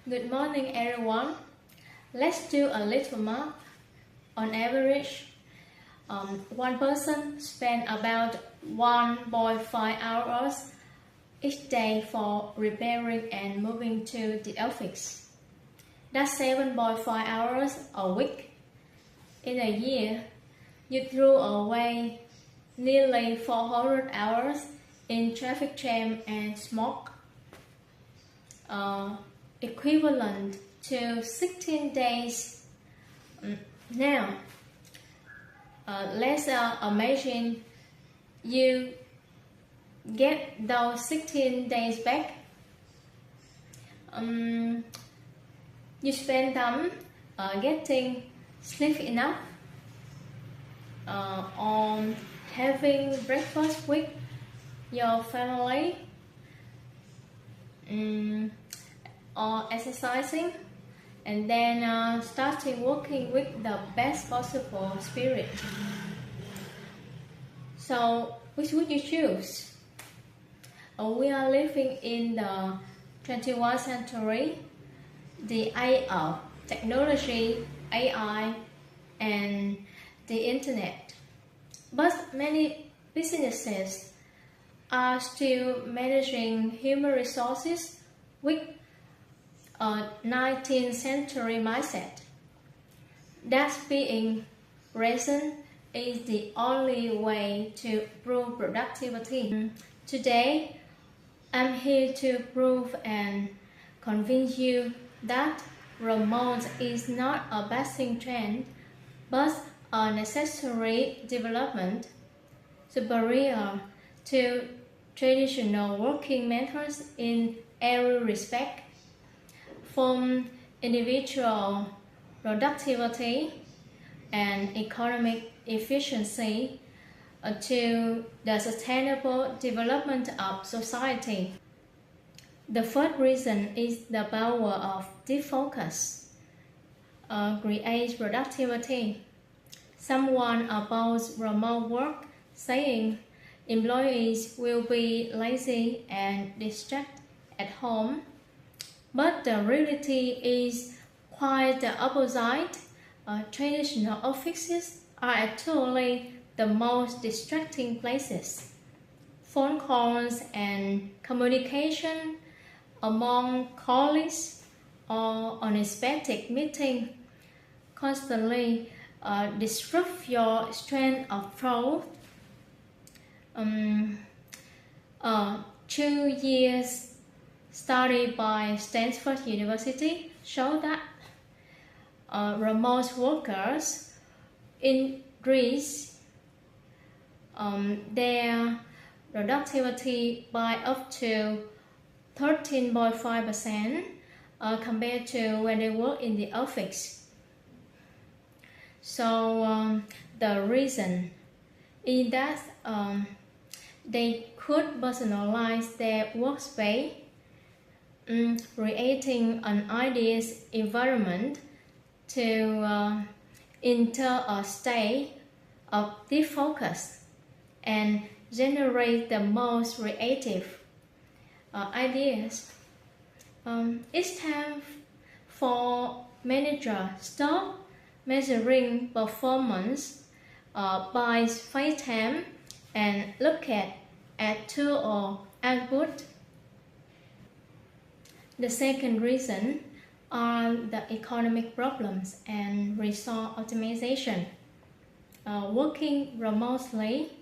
Good morning, everyone. Let's do a little math. On average, one person spends about 1.5 hours each day for repairing and moving to the office. That's 7.5 hours a week. In a year, you threw away nearly 400 hours in traffic jam and smoke, equivalent to 16 days. Now, let's imagine you get those 16 days back. You spend them getting sleep enough, on having breakfast with your family, or exercising, and then starting working with the best possible spirit. So, which would you choose? We are living in the 21st century, the age of technology, AI, and the internet. But many businesses are still managing human resources with a 19th century mindset. That being reason is the only way to improve productivity. Today, I'm here to prove and convince you that remote is not a passing trend, but a necessary development, superior to traditional working methods in every respect, from individual productivity and economic efficiency to the sustainable development of society. The first reason is the power of deep focus creates productivity. Someone opposed remote work, saying employees will be lazy and distracted at home. But the reality is quite the opposite. Traditional offices are actually the most distracting places. Phone calls and communication among colleagues or unexpected meeting constantly disrupt your train of thought. 2 years study by Stanford University show that remote workers increase their productivity by up to 13.5% compared to when they work in the office. So the reason is that they could personalize their workspace, creating an ideal environment to enter a state of deep focus and generate the most creative ideas. It's time for manager stop measuring performance by face time and look at tool output. The second reason are the economic problems and resource optimization. Working remotely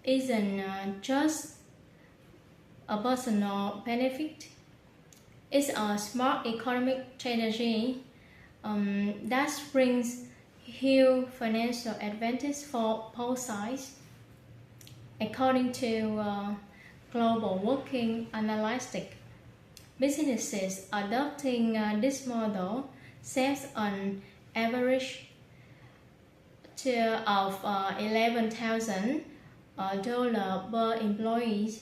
isn't just a personal benefit. It's a smart economic strategy that brings huge financial advantage for both sides. According to Global Working Analytics, businesses adopting this model saves an average of $11,000 per employee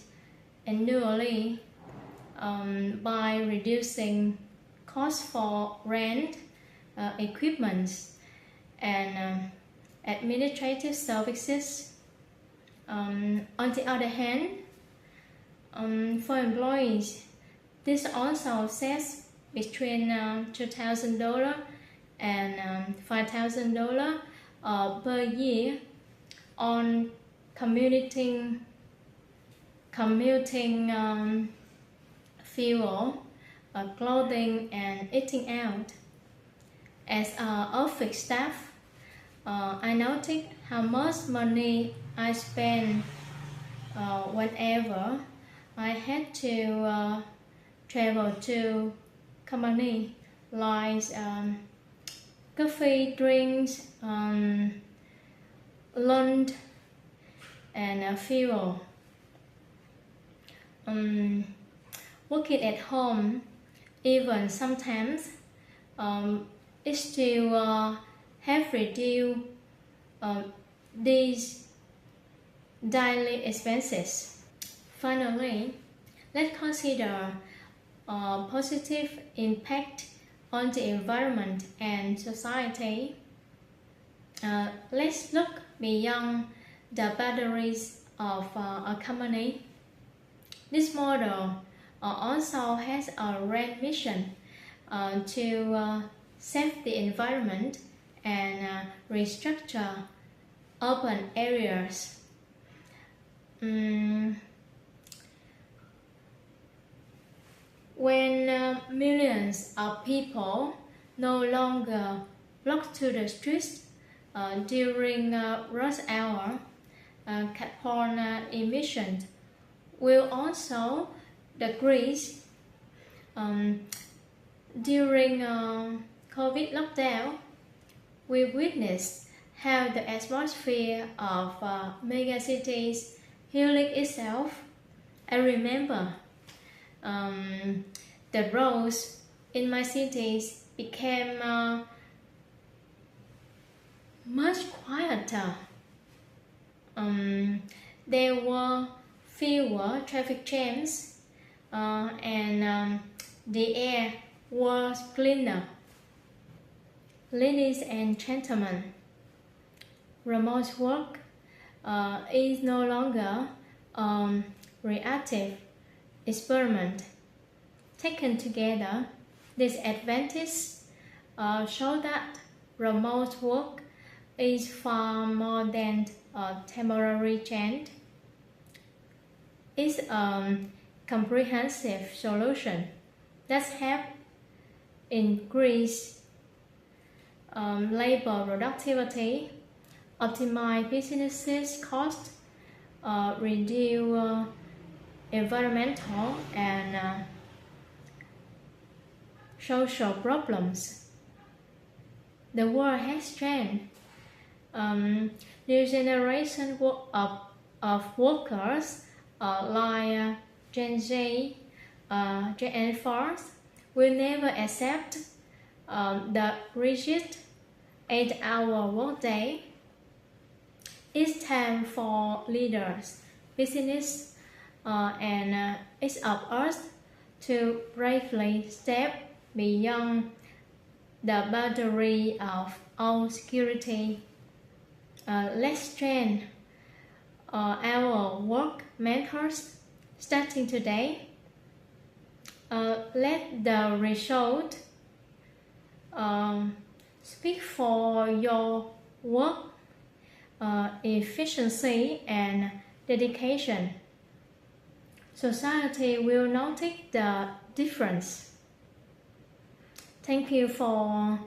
annually by reducing costs for rent, equipment, and administrative services. On the other hand, for employees, this also saves between $2,000 and $5,000 per year on commuting fuel, clothing, and eating out. As an office staff, I noted how much money I spend whenever I had to travel to company, like coffee, drinks, lunch, and fuel. Working at home, even sometimes, it still have reduced these daily expenses. Finally, let's consider a positive impact on the environment and society. Let's look beyond the boundaries of a company. This model also has a grand mission to save the environment and restructure urban areas. When millions of people no longer flock to the streets during rush hour, carbon emissions will also decrease. During COVID lockdown, we witnessed how the atmosphere of megacities healing itself. I remember the roads in my cities became much quieter. There were fewer traffic jams and the air was cleaner. Ladies and gentlemen, remote work is no longer a reactive experiment. Taken together, these advantages show that remote work is far more than a temporary change. It's a comprehensive solution that helps increase labor productivity, optimize businesses' costs, reduce environmental and social problems. The world has changed. New generation of workers like Gen Z, Gen Force will never accept the rigid 8-hour workday. It's time for leaders, business, and it's of us to bravely step beyond the boundary of our security. Let's train our work mentors starting today. Let the result speak for your work efficiency and dedication. Society will notice the difference. Thank you for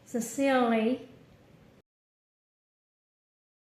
sincerely